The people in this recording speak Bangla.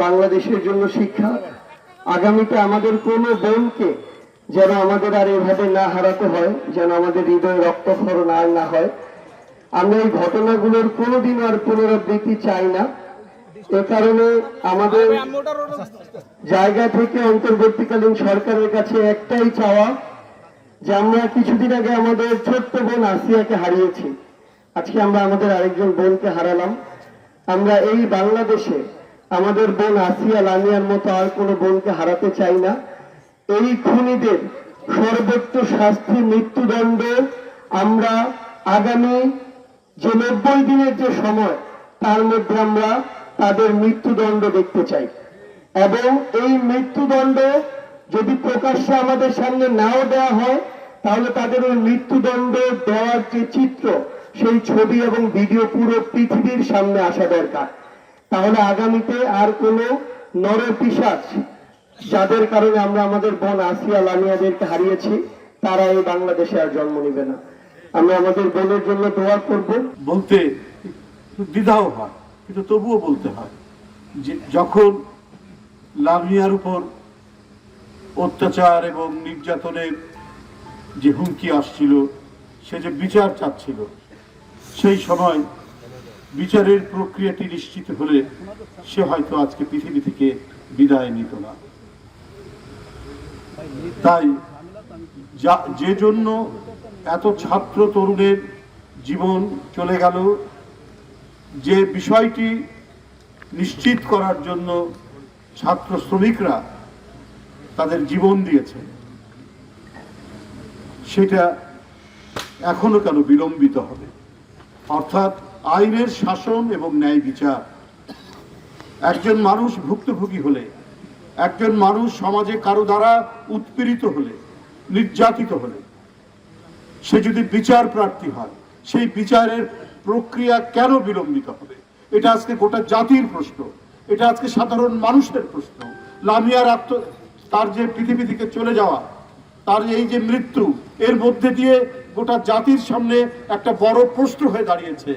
বাংলাদেশের জন্য শিক্ষা। আগামীতে আমাদের কোনো বোনকে যেন আমাদের আর এভাবে না হারাতে হয়, যেন আমাদের হৃদয়ে রক্তক্ষরণ আর না হয়। আমরা এই ঘটনাগুলোর কোনোদিন আর পুনরাবৃত্তি চাই না। এ কারণে আমাদের জায়গা থেকে অন্তর্বর্তীকালীন সরকারের কাছে একটাই চাওয়া, যে আমরা কিছুদিন আগে আমাদের ছোট্ট বোন আসিয়াকে হারিয়েছি, আজকে আমরা আমাদের আরেকজন বোনকে হারালাম। আমরা এই বাংলাদেশে আমাদের বোন আসিয়া লামিয়ার মতো আর কোনো বোনকে হারাতে চাই না। এই খুনিদের সর্বোচ্চ শাস্তি মৃত্যুদণ্ড আমরা আগামী যে 90 দিনের যে সময়, তার মধ্যে আমরা তাদের মৃত্যুদণ্ড দেখতে চাই। এবং এই মৃত্যুদণ্ড যদি প্রকাশ্যে আমাদের সামনে নাও দেওয়া হয়, তাহলে তাদের ওই মৃত্যুদণ্ড দেওয়ার যে চিত্র, সেই ছবি এবং ভিডিও পুরো পৃথিবীর সামনে আসা দরকার। তাহলে আগামীতে আর কোনো নরপিশাচ, যাদের কারণে আমরা আমাদের বোন আসিয়া লামিয়াদেরকে হারিয়েছি, তারা এই বাংলাদেশে আর জন্ম নেবে না। আমরা আমাদের বোনের জন্য দোয়া করব। বলতে দ্বিধাও হয়, কিন্তু তবুও বলতে হয় যে যখন লামিয়ার উপর অত্যাচার এবং নির্যাতনের যে হুমকি আসছিল, সে যে বিচার চাচ্ছিল, সেই সময় বিচারের প্রক্রিয়াটি নিশ্চিত হলে সে হয়তো আজকে পৃথিবী থেকে বিদায় নিত না। তাই যে জন্য এত ছাত্র তরুণের জীবন চলে গেল, যে বিষয়টি নিশ্চিত করার জন্য ছাত্র শ্রমিকরা তাদের জীবন দিয়েছে, সেটা এখনো কেন বিলম্বিত হবে? অর্থাৎ আইনের শাসন এবং ন্যায় বিচার। একজন মানুষ ভুক্তভোগী হলে, একজন মানুষ সমাজে কারো দ্বারা উৎপীড়িত হলে, নির্যাতিত হলে, সে যদি বিচার প্রার্থী হয়, সেই বিচারের প্রক্রিয়া কেন বিলম্বিত হবে? এটা আজকে গোটা জাতির প্রশ্ন, এটা আজকে সাধারণ মানুষের প্রশ্ন। লামিয়ার তার যে পৃথিবী থেকে চলে যাওয়া, তার এই যে মৃত্যু, এর মধ্যে দিয়ে গোটা জাতির সামনে একটা বড় প্রশ্ন হয়ে দাঁড়িয়েছে